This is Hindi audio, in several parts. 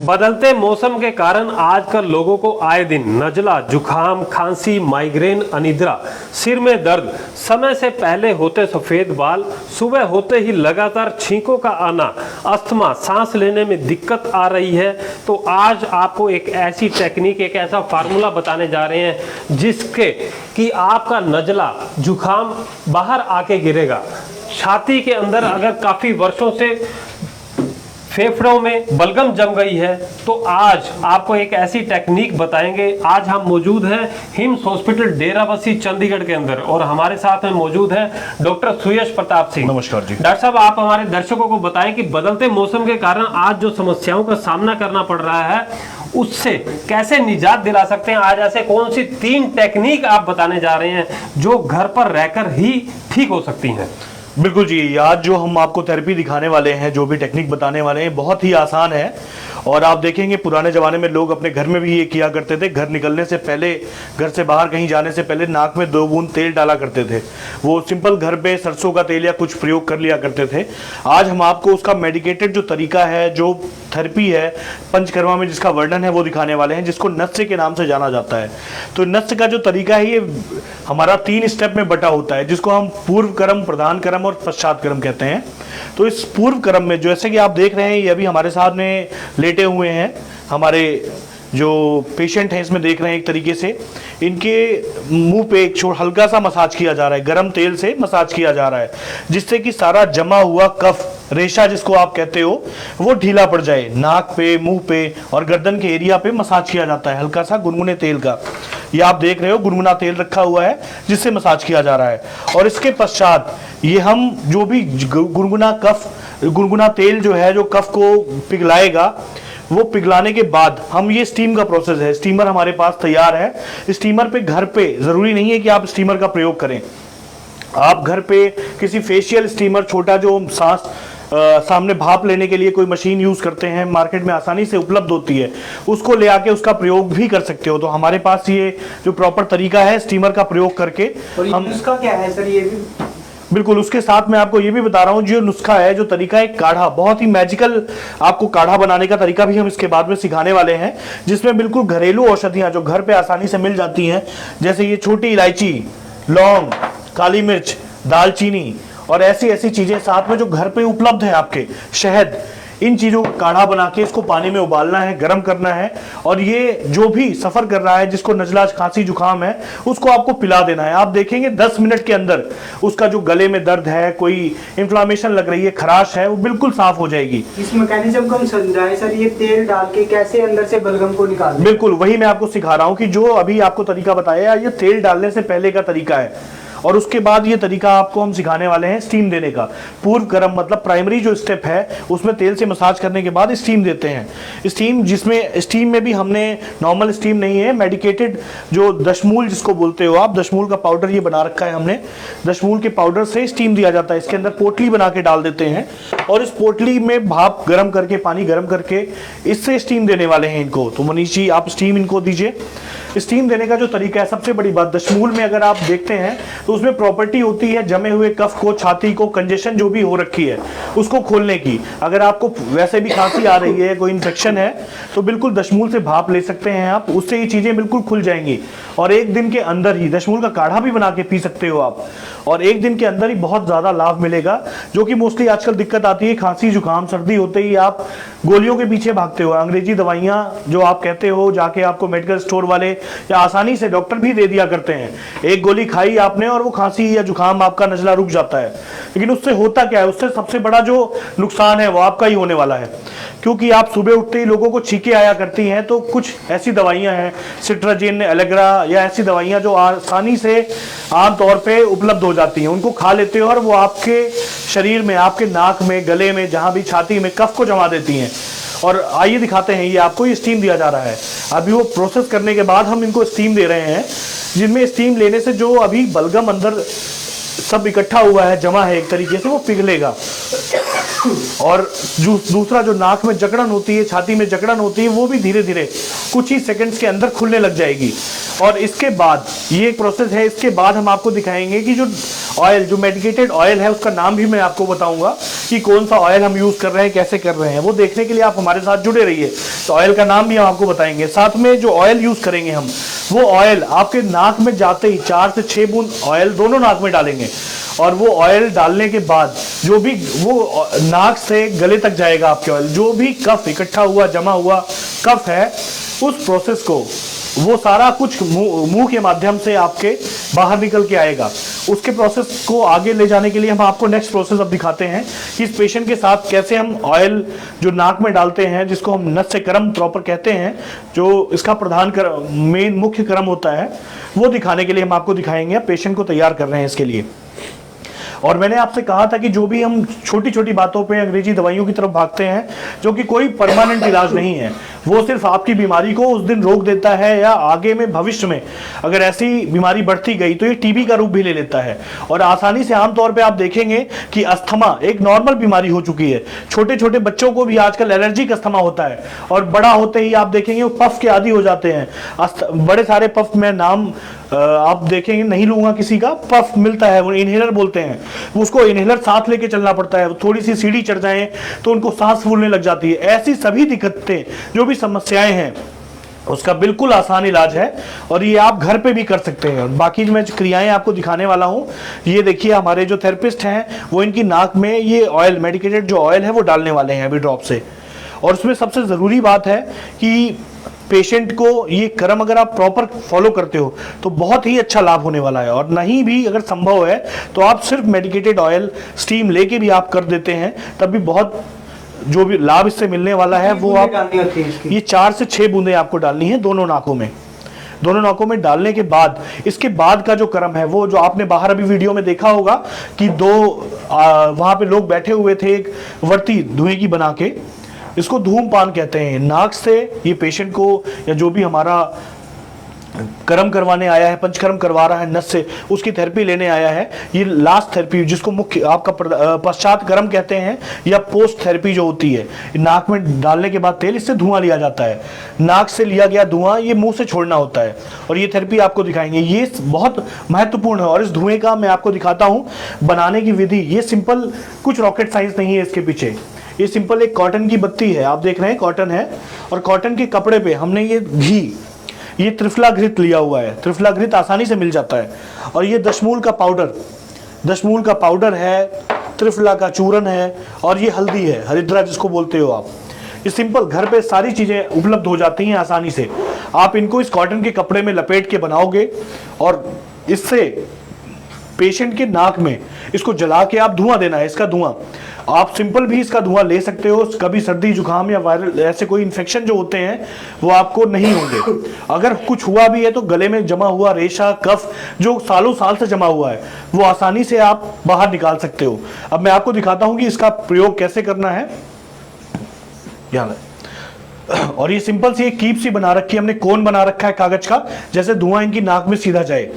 बदलते मौसम के कारण आजकल लोगों को आए दिन नजला, जुखाम, खांसी, माइग्रेन, अनिद्रा, सिर में दर्द, समय से पहले होते सफेद बाल, सुबह होते ही लगातार छींकों का आना, अस्थमा, सांस लेने में दिक्कत आ रही है। तो आज आपको एक ऐसी टेक्निक, एक ऐसा फार्मूला बताने जा रहे हैं जिसके कि आपका नजला, जुखाम बाहर आके गिरेगा। छाती के अंदर अगर काफी वर्षों से फेफड़ों में बलगम जम गई है तो आज आपको एक ऐसी टेक्निक बताएंगे। आज हम मौजूद हैं हिम्स हॉस्पिटल डेराबस्सी चंडीगढ़ के अंदर और हमारे साथ में मौजूद है डॉक्टर सुयश प्रताप सिंह। नमस्कार जी। डॉक्टर साहब, आप हमारे दर्शकों को बताएं कि बदलते मौसम के कारण आज जो समस्याओं का सामना करना पड़ रहा है उससे कैसे निजात दिला सकते हैं। आज ऐसे कौन सी 3 टेक्निक आप बताने जा रहे हैं जो घर पर रहकर ही ठीक हो सकती हैं। बिल्कुल जी, आज जो हम आपको थेरेपी दिखाने वाले हैं, जो भी टेक्निक बताने वाले हैं, बहुत ही आसान है। और आप देखेंगे पुराने ज़माने में लोग अपने घर में भी ये किया करते थे। घर निकलने से पहले, घर से बाहर कहीं जाने से पहले नाक में 2 बूंद तेल डाला करते थे। वो सिंपल घर पे सरसों का तेल या कुछ प्रयोग कर लिया करते थे। आज हम आपको उसका मेडिकेटेड जो तरीका है, जो थेरेपी है, पंचकर्मा में जिसका वर्णन है वो दिखाने वाले हैं, जिसको नस्य के नाम से जाना जाता है। तो नस्य का जो तरीका है ये हमारा 3 स्टेप में बटा होता है, जिसको हम पूर्व कर्म, प्रधान कर्म और पश्चात कर्म कहते हैं। तो इस पूर्व कर्म में जैसे कि आप देख रहे हैं, ये अभी हमारे सामने लेटे हुए हैं, हमारे जो पेशेंट हैं इसमें देख रहे हैं, एक तरीके से इनके मुंह पे एक हल्का सा मसाज किया जा रहा है, गर्म तेल से मसाज किया जा रहा है, जिससे कि सारा जमा हुआ कफ, रेशा जिसको आप कहते हो, वो ढीला पड़ जाए। नाक पे, मुंह पे और गर्दन के एरिया पे मसाज किया जाता है हल्का सा गुनगुने तेल का। ये आप देख रहे हो गुनगुना तेल रखा हुआ है जिससे मसाज किया जा रहा है। और इसके पश्चात ये हम जो भी गुनगुना तेल जो है, जो कफ को पिघलाएगा, वो पिघलाने के बाद हम ये स्टीम का प्रोसेस है, स्टीमर हमारे पास तैयार है। स्टीमर पे घर पे ज़रूरी नहीं है कि आप स्टीमर का प्रयोग करें। आप घर पे किसी फेशियल स्टीमर, छोटा जो सांस सामने भाप लेने के लिए कोई मशीन यूज़ करते हैं, मार्केट में आसानी से उपलब्ध होती है, उसको ले आके उसका प्रयोग भी कर सकते हो। तो हमारे पास ये जो प्रॉपर तरीका है स्टीमर का प्रयोग करके हम, इसका क्या है सर? ये भी बिल्कुल उसके साथ मैं आपको ये भी बता रहा हूँ, जो नुस्खा है, जो तरीका है, काढ़ा, बहुत ही मैजिकल आपको काढ़ा बनाने का तरीका भी हम इसके बाद में सिखाने वाले हैं, जिसमें बिल्कुल घरेलू औषधियाँ जो घर पे आसानी से मिल जाती हैं, जैसे ये छोटी इलायची, लौंग, काली मिर्च, दालचीनी और ऐसी चीज़ें साथ में जो घर पे उपलब्ध है आपके, शहद, इन चीज़ों का काढ़ा बना के इसको पानी में उबालना है, गर्म करना है। और ये जो भी सफ़र कर रहा है, जिसको नजला, खांसी, जुकाम है, उसको आपको पिला देना है। आप देखेंगे 10 मिनट के अंदर उसका जो गले में दर्द है, कोई इन्फ्लामेशन लग रही है, खराश है, वो बिल्कुल साफ हो जाएगी। इस मैकेनिज्म को हम समझाएं सर, ये तेल डाल के कैसे अंदर से बलगम को निकालें। बिल्कुल वही मैं आपको सिखा रहा हूँ कि जो अभी आपको तरीका बताया, ये तेल डालने से पहले का तरीका है। और उसके बाद ये तरीका आपको हम सिखाने वाले हैं स्टीम देने का। पूर्व कर्म मतलब प्राइमरी जो स्टेप है, उसमें तेल से मसाज करने के बाद स्टीम देते हैं। स्टीम, जिसमें स्टीम में भी हमने नॉर्मल स्टीम नहीं है, मेडिकेटेड जो दशमूल जिसको बोलते हो आप, दशमूल का पाउडर ये बना रखा है हमने। दशमूल के पाउडर से स्टीम दिया जाता है। इसके अंदर पोटली बना के डाल देते हैं और इस पोटली में भाप गर्म करके, पानी गर्म करके इससे स्टीम देने वाले हैं इनको। तो मनीष जी, आप स्टीम इनको दीजिए। स्टीम देने का जो तरीका है, सबसे बड़ी बात, दशमूल में अगर आप देखते हैं तो उसमें प्रॉपर्टी होती है जमे हुए कफ को, छाती को, कंजेशन जो भी हो रखी है उसको खोलने की। अगर आपको वैसे भी खांसी आ रही है, कोई इन्फेक्शन है, तो बिल्कुल दशमूल से भाप ले सकते हैं आप, उससे ये चीज़ें बिल्कुल खुल जाएंगी। और 1 दिन के अंदर ही दशमूल का काढ़ा भी बना के पी सकते हो आप, और 1 दिन के अंदर ही बहुत ज़्यादा लाभ मिलेगा। जो कि मोस्टली आजकल दिक्कत आती है, खांसी, जुकाम, सर्दी होते ही आप गोलियों के पीछे भागते हो। अंग्रेजी दवाइयाँ जो आप कहते हो, जाके आपको मेडिकल स्टोर वाले या आसानी से डॉक्टर भी दे दिया करते हैं। एक गोली खाई आपने और वो खांसी या जुकाम, आपका नजला रुक जाता है। लेकिन उससे होता क्या है, उससे सबसे बड़ा जो नुकसान है वो आपका ही होने वाला है। क्योंकि आप सुबह उठते ही लोगों को छींकें आया करती हैं, तो कुछ ऐसी दवाइयां हैं, सिट्राजिन, एलेग्रा या ऐसी दवाइयां जो आसानी से आमतौर पे उपलब्ध हो जाती हैं, उनको खा लेते हो और वो आपके शरीर में, आपके नाक में, गले में, जहाँ भी छाती में कफ को जमा देती हैं। और आइए दिखाते हैं, ये आपको ये स्टीम दिया जा रहा है। अभी वो प्रोसेस करने के बाद हम इनको स्टीम दे रहे हैं, जिनमें स्टीम लेने से जो अभी बलगम अंदर सब इकट्ठा हुआ है, जमा है, एक तरीके से वो पिघलेगा। और दूसरा जो नाक में जकड़न होती है, छाती में जकड़न होती है, वो भी धीरे धीरे कुछ ही सेकंड्स के अंदर खुलने लग जाएगी। और इसके बाद ये एक प्रोसेस है, इसके बाद हम आपको दिखाएंगे कि जो ऑयल, जो मेडिकेटेड ऑयल है, उसका नाम भी मैं आपको बताऊंगा कि कौन सा ऑयल हम यूज कर रहे हैं, कैसे कर रहे हैं। वो देखने के लिए आप हमारे साथ जुड़े रहिए। तो ऑयल का नाम भी हम आपको बताएंगे। साथ में जो ऑयल यूज करेंगे हम, वो ऑयल आपके नाक में जाते ही 4 से 6 बूंद ऑयल दोनों नाक में डालेंगे। और वो ऑयल डालने के बाद जो भी वो नाक से गले तक जाएगा आपके ऑयल, जो भी कफ इकट्ठा हुआ, जमा हुआ कफ है, उस प्रोसेस को वो सारा कुछ मुंह के माध्यम से आपके बाहर निकल के आएगा। उसके प्रोसेस को आगे ले जाने के लिए हम आपको नेक्स्ट प्रोसेस अब दिखाते हैं कि इस पेशेंट के साथ कैसे हम ऑयल जो नाक में डालते हैं, जिसको हम नस्य क्रम प्रॉपर कहते हैं, जो इसका प्रधान मेन मुख्य क्रम होता है, वो दिखाने के लिए हम आपको दिखाएंगे। पेशेंट को तैयार कर रहे हैं इसके लिए। और मैंने आपसे कहा था कि जो भी हम छोटी छोटी बातों पे अंग्रेजी दवाइयों की तरफ भागते हैं, जो कि कोई परमानेंट इलाज नहीं है, वो सिर्फ आपकी बीमारी को उस दिन रोक देता है, या आगे में भविष्य में अगर ऐसी बीमारी बढ़ती गई तो ये टीबी का रूप भी ले लेता है। और आसानी से आमतौर पे आप देखेंगे कि अस्थमा एक नॉर्मल बीमारी हो चुकी है। छोटे छोटे बच्चों को भी आजकल एलर्जिक अस्थमा होता है, और बड़ा होते ही आप देखेंगे वो पफ के आदी हो जाते हैं। बड़े सारे पफ, में नाम आप देखेंगे, नहीं लूंगा किसी का, पफ मिलता है, वो इनहेलर बोलते हैं। उसको इनहेलर साथ लेके चलना पड़ता है। थोड़ी सी सीढ़ी चढ़ जाए तो उनको सांस फूलने लग जाती है। ऐसी सभी दिक्कतें, जो भी समस्याएं हैं, उसका बिल्कुल आसान इलाज है, और ये आप घर पे भी कर सकते हैं। बाकी मैं जो क्रियाएं आपको दिखाने वाला हूं, ये देखिए, हमारे जो थेरेपिस्ट हैं वो इनकी नाक में ये ऑयल, मेडिकेटेड जो ऑयल है, वो डालने वाले हैं अभी ड्रॉप से। और उसमें सबसे ज़रूरी बात है कि पेशेंट को ये क्रम अगर आप प्रॉपर फॉलो करते हो तो बहुत ही अच्छा लाभ होने वाला है। और नहीं भी अगर संभव है तो आप सिर्फ मेडिकेटेड ऑयल स्टीम लेके भी आप कर देते हैं, तब भी बहुत जो भी लाभ इससे मिलने वाला है वो आप, ये 4 से 6 बूंदें आपको डालनी है दोनों नाकों में। दोनों नाकों में डालने के बाद, इसके बाद का जो क्रम है, वो जो आपने बाहर अभी वीडियो में देखा होगा कि वहां पे लोग बैठे हुए थे एक वर्ती धुएं की बना के, इसको धूमपान कहते हैं। नाक से ये पेशेंट को, या जो भी हमारा कर्म करवाने आया है, पंचकर्म करवा रहा है नस से, उसकी थेरेपी लेने आया है, ये लास्ट थेरेपी, जिसको मुख्य आपका पश्चात कर्म कहते हैं, या पोस्ट थेरेपी जो होती है, नाक में डालने के बाद तेल, इससे धुआं लिया जाता है। नाक से लिया गया धुआं ये मुंह से छोड़ना होता है, और ये थेरेपी आपको दिखाएंगे। ये बहुत महत्वपूर्ण है। और इस धुएं का मैं आपको दिखाता हूँ बनाने की विधि। ये सिंपल, कुछ रॉकेट साइंस नहीं है इसके पीछे। ये सिंपल एक कॉटन की बत्ती है, आप देख रहे हैं कॉटन है, और कॉटन के कपड़े पे हमने ये घी, ये त्रिफला घृत लिया हुआ है। त्रिफला घृत आसानी से मिल जाता है। और ये दशमूल का पाउडर, दशमूल का पाउडर है, त्रिफला का चूरन है, और ये हल्दी है, हरिद्रा जिसको बोलते हो आप। ये सिंपल घर पे सारी चीज़ें उपलब्ध हो जाती हैं आसानी से। आप इनको इस कॉटन के कपड़े में लपेट के बनाओगे, और इससे पेशेंट के नाक में इसको जला के आप धुआं देना है। इसका धुआं आप सिंपल भी इसका धुआं ले सकते हो। कभी सर्दी जुकाम या वायरल ऐसे कोई इन्फेक्शन जो होते हैं वो आपको नहीं होंगे। अगर कुछ हुआ भी है तो गले में जमा हुआ रेशा, कफ जो सालों साल से जमा हुआ है, वो आसानी से आप बाहर निकाल सकते हो। अब मैं आपको दिखाता हूं कि इसका प्रयोग कैसे करना है। और ये सिंपल सी एक कीप सी बना रखी है हमने, कोन बना रखा है कागज का, जैसे धुआं इनकी नाक में सीधा जाए।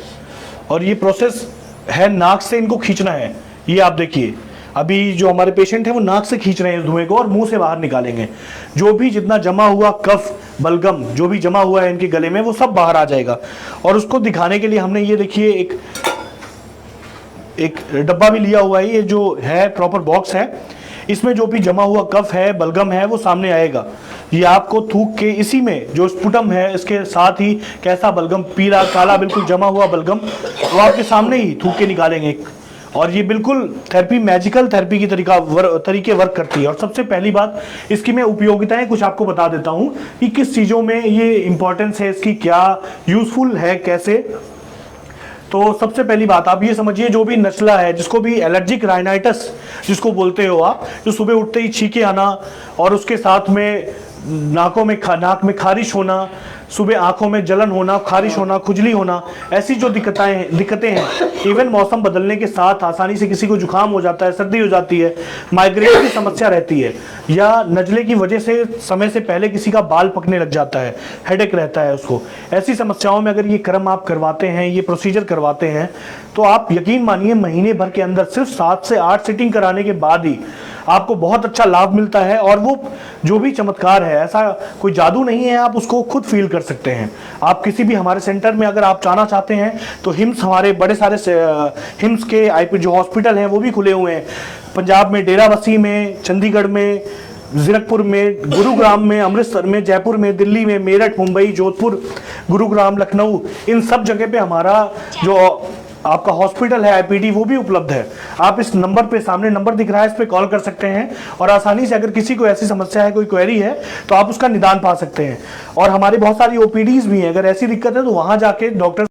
और ये प्रोसेस है, नाक से इनको खींचना है। ये आप देखिए, अभी जो हमारे पेशेंट है वो नाक से खींच रहे हैं इस धुएं को, और मुंह से बाहर निकालेंगे। जो भी जितना जमा हुआ कफ, बलगम जो भी जमा हुआ है इनके गले में, वो सब बाहर आ जाएगा। और उसको दिखाने के लिए हमने ये देखिए एक डब्बा भी लिया हुआ है। ये जो है प्रॉपर बॉक्स है, इसमें जो भी जमा हुआ कफ है, बलगम है, वो सामने आएगा। ये आपको थूक के, इसी में जो स्पुटम है इसके साथ ही कैसा बलगम, पीला काला बिल्कुल जमा हुआ बलगम, वो आपके सामने ही थूक के निकालेंगे। और ये बिल्कुल थेरेपी, मैजिकल थेरेपी की तरीके वर्क करती है। और सबसे पहली बात, इसकी मैं उपयोगिताएं कुछ आपको बता देता हूं कि किस चीज़ों में ये इंपॉर्टेंस है, इसकी क्या यूजफुल है, कैसे। तो सबसे पहली बात आप ये समझिए, जो भी नचला है, जिसको भी एलर्जिक राइनाइटिस जिसको बोलते हो आप, जो सुबह उठते ही छींके आना, और उसके साथ में नाक में खारिश होना, सुबह आंखों में जलन होना, खारिश होना, खुजली होना, ऐसी जो दिक्कतें हैं, इवन मौसम बदलने के साथ आसानी से किसी को जुकाम हो जाता है, सर्दी हो जाती है, माइग्रेन की समस्या रहती है, या नजले की वजह से समय से पहले किसी का बाल पकने लग जाता है, हेडेक रहता है उसको, ऐसी समस्याओं में अगर ये क्रम आप करवाते हैं, ये प्रोसीजर करवाते हैं, तो आप यकीन मानिए महीने भर के अंदर सिर्फ 7 से 8 सिटिंग कराने के बाद ही आपको बहुत अच्छा लाभ मिलता है। और वो जो भी चमत्कार है, ऐसा कोई जादू नहीं है, आप उसको खुद फील कर सकते हैं। आप किसी भी हमारे सेंटर में अगर आप जाना चाहते हैं तो हिम्स, हमारे बड़े सारे हिम्स के आईपी जो हॉस्पिटल हैं वो भी खुले हुए हैं। पंजाब में डेराबस्सी में, चंडीगढ़ में, जीरकपुर में, गुरुग्राम में, अमृतसर में, जयपुर में, दिल्ली में, मेरठ, मुंबई, जोधपुर, गुरुग्राम, लखनऊ, इन सब जगह पे हमारा जो आपका हॉस्पिटल है आईपीडी वो भी उपलब्ध है। आप इस नंबर पे, सामने नंबर दिख रहा है, इस पे कॉल कर सकते हैं और आसानी से अगर किसी को ऐसी समस्या है, कोई क्वेरी है, तो आप उसका निदान पा सकते हैं। और हमारी बहुत सारी ओपीडीज भी हैं, अगर ऐसी दिक्कत है तो वहां जाके डॉक्टर